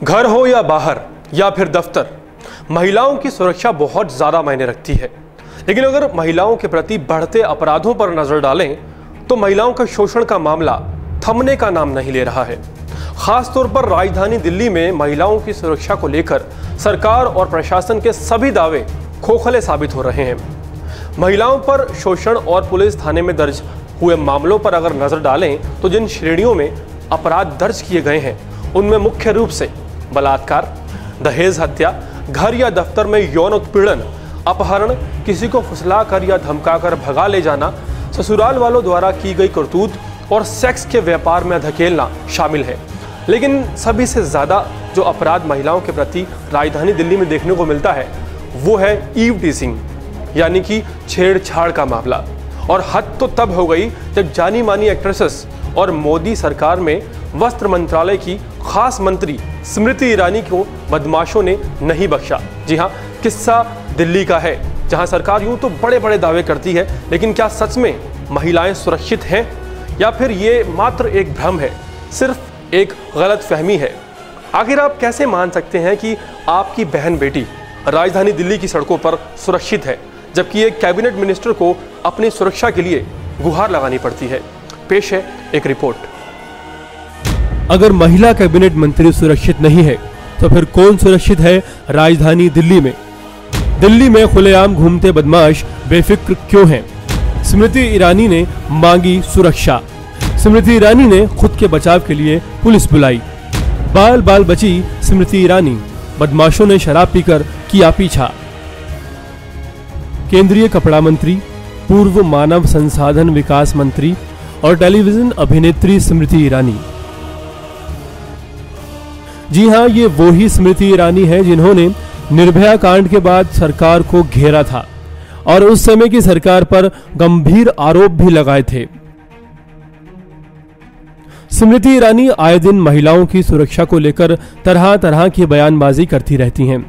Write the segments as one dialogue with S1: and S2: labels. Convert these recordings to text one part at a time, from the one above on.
S1: घर हो या बाहर या फिर दफ्तर, महिलाओं की सुरक्षा बहुत ज़्यादा मायने रखती है। लेकिन अगर महिलाओं के प्रति बढ़ते अपराधों पर नजर डालें तो महिलाओं का शोषण का मामला थमने का नाम नहीं ले रहा है। खासतौर पर राजधानी दिल्ली में महिलाओं की सुरक्षा को लेकर सरकार और प्रशासन के सभी दावे खोखले साबित हो रहे हैं। महिलाओं पर शोषण और पुलिस थाने में दर्ज हुए मामलों पर अगर नजर डालें तो जिन श्रेणियों में अपराध दर्ज किए गए हैं उनमें मुख्य रूप से बलात्कार, दहेज हत्या, घर या दफ्तर में यौन उत्पीड़न, अपहरण, किसी को फुसलाकर या धमकाकर भगा ले जाना, ससुराल वालों द्वारा की गई करतूत और सेक्स के व्यापार में धकेलना शामिल है। लेकिन सभी से ज़्यादा जो अपराध महिलाओं के प्रति राजधानी दिल्ली में देखने को मिलता है वो है ईव टीजिंग, यानी कि छेड़छाड़ का मामला। और हद तो तब हो गई जब जानी मानी एक्ट्रेसेस और मोदी सरकार में वस्त्र मंत्रालय की खास मंत्री स्मृति ईरानी को बदमाशों ने नहीं बख्शा। जी हाँ, किस्सा दिल्ली का है, जहां सरकार यूं तो बड़े बड़े दावे करती है, लेकिन क्या सच में महिलाएं सुरक्षित हैं या फिर ये मात्र एक भ्रम है, सिर्फ एक गलत फहमी है? आखिर आप कैसे मान सकते हैं कि आपकी बहन बेटी राजधानी दिल्ली की सड़कों पर सुरक्षित है, जबकि एक कैबिनेट मिनिस्टर को अपनी सुरक्षा के लिए गुहार लगानी पड़ती है? पेश है एक रिपोर्ट।
S2: अगर महिला कैबिनेट मंत्री सुरक्षित नहीं है तो फिर कौन सुरक्षित है राजधानी दिल्ली में? दिल्ली में खुलेआम घूमते बदमाश बेफिक्र क्यों हैं? स्मृति ईरानी ने मांगी सुरक्षा। स्मृति ईरानी ने खुद के बचाव के लिए पुलिस बुलाई। बाल बाल बची स्मृति ईरानी, बदमाशों ने शराब पीकर किया पीछा। केंद्रीय कपड़ा मंत्री, पूर्व मानव संसाधन विकास मंत्री और टेलीविजन अभिनेत्री स्मृति ईरानी। जी हां, ये वो ही स्मृति ईरानी है जिन्होंने निर्भया कांड के बाद सरकार को घेरा था और उस समय की सरकार पर गंभीर आरोप भी लगाए थे। स्मृति ईरानी आए दिन महिलाओं की सुरक्षा को लेकर तरह तरह की बयानबाजी करती रहती हैं।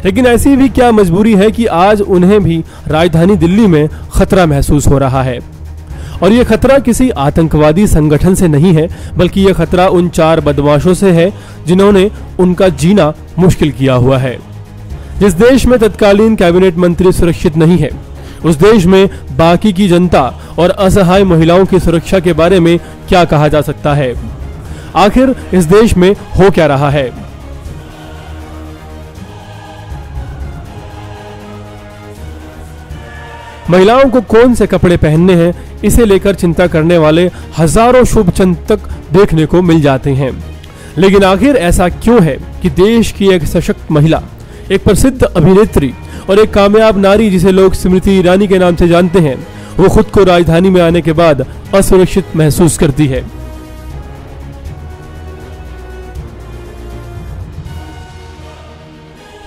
S2: लेकिन ऐसी भी क्या मजबूरी है कि आज उन्हें भी राजधानी दिल्ली में खतरा महसूस हो रहा है। और ये खतरा किसी आतंकवादी संगठन से नहीं है, बल्कि ये खतरा उन 4 बदमाशों से है जिन्होंने उनका जीना मुश्किल किया हुआ है। जिस देश में तत्कालीन कैबिनेट मंत्री सुरक्षित नहीं है, उस देश में बाकी की जनता और असहाय महिलाओं की सुरक्षा के बारे में क्या कहा जा सकता है? आखिर इस देश में हो क्या रहा है? महिलाओं को कौन से कपड़े पहनने हैं, इसे लेकर चिंता करने वाले हजारों शुभ चिंतक देखने को मिल जाते हैं। लेकिन आखिर ऐसा क्यों है कि देश की एक सशक्त महिला, एक प्रसिद्ध अभिनेत्री और एक कामयाब नारी जिसे लोग स्मृति ईरानी के नाम से जानते हैं, वो खुद को राजधानी में आने के बाद असुरक्षित महसूस करती है?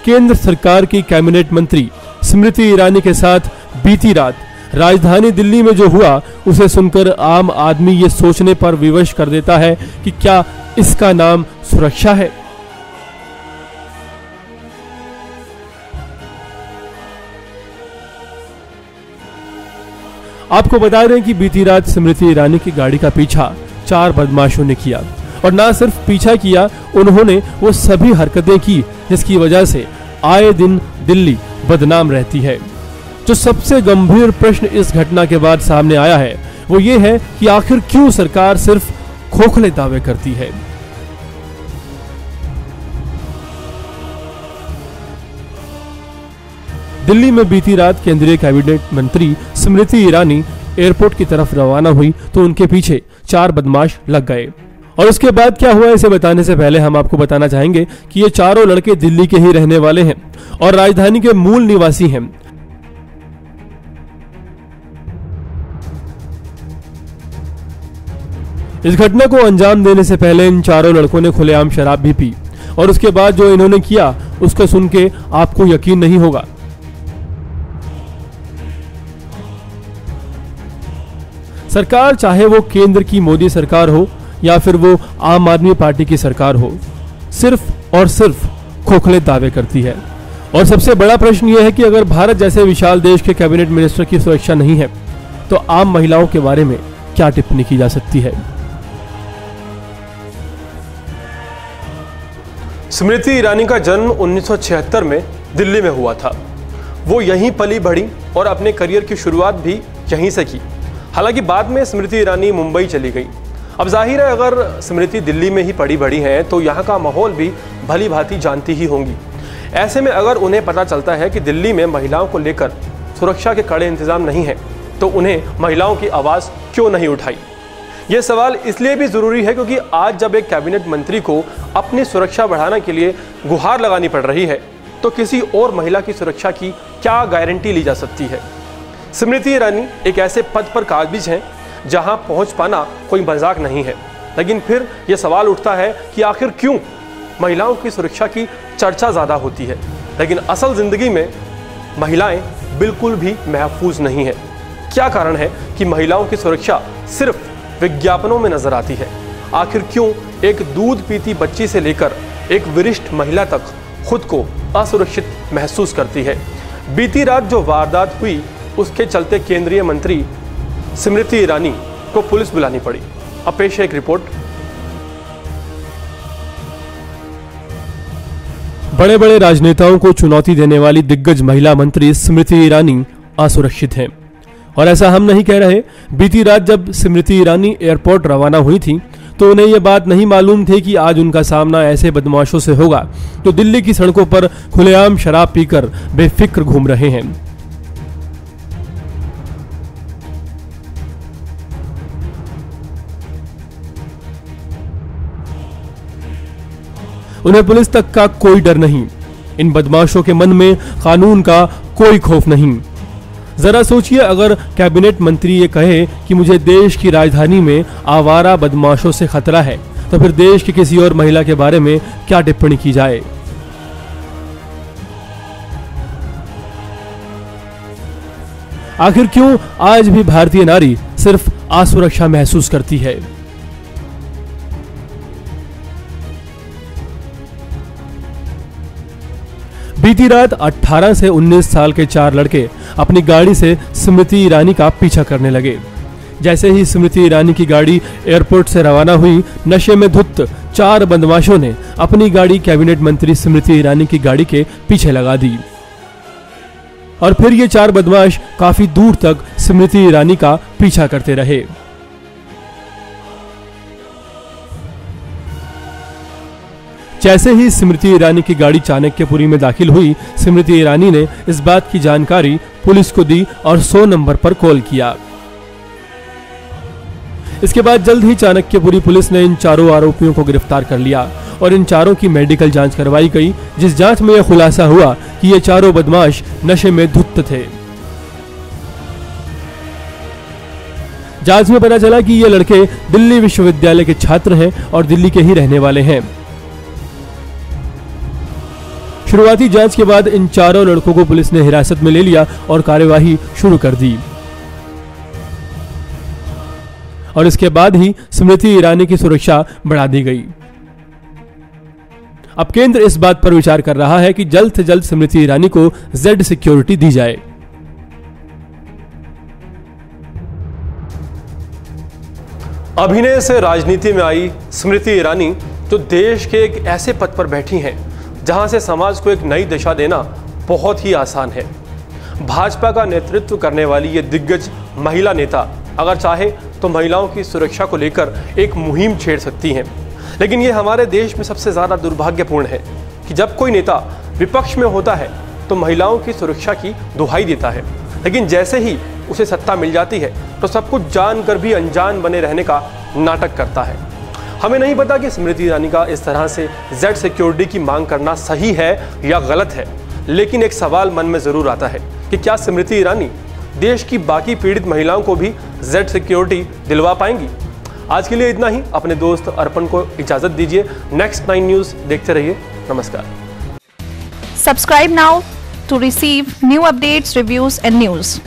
S2: केंद्र सरकार की कैबिनेट मंत्री स्मृति ईरानी के साथ बीती रात राजधानी दिल्ली में जो हुआ, उसे सुनकर आम आदमी ये सोचने पर विवश कर देता है कि क्या इसका नाम सुरक्षा है? आपको बता दें कि बीती रात स्मृति ईरानी की गाड़ी का पीछा 4 बदमाशों ने किया। और ना सिर्फ पीछा किया, उन्होंने वो सभी हरकतें की जिसकी वजह से आए दिन दिल्ली बदनाम रहती है। जो सबसे गंभीर प्रश्न इस घटना के बाद सामने आया है वो ये है कि आखिर क्यों सरकार सिर्फ खोखले दावे करती है? दिल्ली में बीती रात केंद्रीय कैबिनेट मंत्री स्मृति ईरानी एयरपोर्ट की तरफ रवाना हुई तो उनके पीछे 4 बदमाश लग गए। और उसके बाद क्या हुआ, इसे बताने से पहले हम आपको बताना चाहेंगे कि ये चारों लड़के दिल्ली के ही रहने वाले हैं और राजधानी के मूल निवासी हैं। इस घटना को अंजाम देने से पहले इन चारों लड़कों ने खुलेआम शराब भी पी और उसके बाद जो इन्होंने किया उसको सुन के आपको यकीन नहीं होगा। सरकार, चाहे वो केंद्र की मोदी सरकार हो या फिर वो आम आदमी पार्टी की सरकार हो, सिर्फ और सिर्फ खोखले दावे करती है। और सबसे बड़ा प्रश्न यह है कि अगर भारत जैसे विशाल देश के कैबिनेट मिनिस्टर की सुरक्षा नहीं है तो आम महिलाओं के बारे में क्या टिप्पणी की जा सकती है।
S1: स्मृति ईरानी का जन्म 1976 में दिल्ली में हुआ था। वो यहीं पली बढ़ी और अपने करियर की शुरुआत भी यहीं से की। हालांकि बाद में स्मृति ईरानी मुंबई चली गई। अब जाहिर है अगर स्मृति दिल्ली में ही पड़ी बढ़ी हैं तो यहाँ का माहौल भी भली भांति जानती ही होंगी। ऐसे में अगर उन्हें पता चलता है कि दिल्ली में महिलाओं को लेकर सुरक्षा के कड़े इंतजाम नहीं है तो उन्हें महिलाओं की आवाज़ क्यों नहीं उठाई? ये सवाल इसलिए भी ज़रूरी है क्योंकि आज जब एक कैबिनेट मंत्री को अपनी सुरक्षा बढ़ाने के लिए गुहार लगानी पड़ रही है तो किसी और महिला की सुरक्षा की क्या गारंटी ली जा सकती है? स्मृति ईरानी एक ऐसे पद पर काबिज हैं जहां पहुंच पाना कोई मजाक नहीं है। लेकिन फिर यह सवाल उठता है कि आखिर क्यों महिलाओं की सुरक्षा की चर्चा ज़्यादा होती है लेकिन असल ज़िंदगी में महिलाएं बिल्कुल भी महफूज नहीं है? क्या कारण है कि महिलाओं की सुरक्षा सिर्फ विज्ञापनों में नजर आती है? आखिर क्यों एक दूध पीती बच्ची से लेकर एक वरिष्ठ महिला तक खुद को असुरक्षित महसूस करती है? बीती रात जो वारदात हुई उसके चलते केंद्रीय मंत्री स्मृति ईरानी को पुलिस बुलानी पड़ी। अब पेश है एक रिपोर्ट।
S2: बड़े बड़े राजनेताओं को चुनौती देने वाली दिग्गज महिला मंत्री स्मृति ईरानी असुरक्षित हैं। और ऐसा हम नहीं कह रहे। बीती रात जब स्मृति ईरानी एयरपोर्ट रवाना हुई थी तो उन्हें यह बात नहीं मालूम थी कि आज उनका सामना ऐसे बदमाशों से होगा जो दिल्ली की सड़कों पर खुलेआम शराब पीकर बेफिक्र घूम रहे हैं। उन्हें पुलिस तक का कोई डर नहीं। इन बदमाशों के मन में कानून का कोई खौफ नहीं। जरा सोचिए अगर कैबिनेट मंत्री ये कहे कि मुझे देश की राजधानी में आवारा बदमाशों से खतरा है तो फिर देश की किसी और महिला के बारे में क्या टिप्पणी की जाए? आखिर क्यों आज भी भारतीय नारी सिर्फ असुरक्षा महसूस करती है? बीती रात 18 से 19 साल के 4 लड़के अपनी गाड़ी से स्मृति ईरानी का पीछा करने लगे। जैसे ही स्मृति ईरानी की गाड़ी एयरपोर्ट से रवाना हुई, नशे में धुत 4 बदमाशों ने अपनी गाड़ी कैबिनेट मंत्री स्मृति ईरानी की गाड़ी के पीछे लगा दी और फिर ये 4 बदमाश काफी दूर तक स्मृति ईरानी का पीछा करते रहे। जैसे ही स्मृति ईरानी की गाड़ी चाणक्यपुरी में दाखिल हुई, स्मृति ईरानी ने इस बात की जानकारी पुलिस को दी और 100 नंबर पर कॉल किया। इसके बाद जल्द ही चाणक्यपुरी पुलिस ने इन 4 आरोपियों को गिरफ्तार कर लिया और इन 4 की मेडिकल जांच करवाई गई, जिस जांच में यह खुलासा हुआ कि ये 4 बदमाश नशे में धुत थे। जांच में पता चला कि ये लड़के दिल्ली विश्वविद्यालय के छात्र हैं और दिल्ली के ही रहने वाले हैं। शुरुआती जांच के बाद इन 4 लड़कों को पुलिस ने हिरासत में ले लिया और कार्यवाही शुरू कर दी और इसके बाद ही स्मृति ईरानी की सुरक्षा बढ़ा दी गई। अब केंद्र इस बात पर विचार कर रहा है कि जल्द से जल्द स्मृति ईरानी को जेड सिक्योरिटी दी जाए।
S1: अभिनय से राजनीति में आई स्मृति ईरानी जो देश के एक ऐसे पद पर बैठी हैं जहां से समाज को एक नई दिशा देना बहुत ही आसान है। भाजपा का नेतृत्व करने वाली ये दिग्गज महिला नेता अगर चाहे तो महिलाओं की सुरक्षा को लेकर एक मुहिम छेड़ सकती हैं। लेकिन ये हमारे देश में सबसे ज़्यादा दुर्भाग्यपूर्ण है कि जब कोई नेता विपक्ष में होता है तो महिलाओं की सुरक्षा की दुहाई देता है, लेकिन जैसे ही उसे सत्ता मिल जाती है तो सब कुछ जानकर भी अनजान बने रहने का नाटक करता है। हमें नहीं पता कि स्मृति ईरानी का इस तरह से जेड सिक्योरिटी की मांग करना सही है या गलत है, लेकिन एक सवाल मन में ज़रूर आता है कि क्या स्मृति ईरानी देश की बाकी पीड़ित महिलाओं को भी जेड सिक्योरिटी दिलवा पाएंगी? आज के लिए इतना ही। अपने दोस्त अर्पण को इजाज़त दीजिए। नेक्स्ट 9 न्यूज़ देखते रहिए। नमस्कार।
S3: Subscribe now to receive new updates, reviews and news.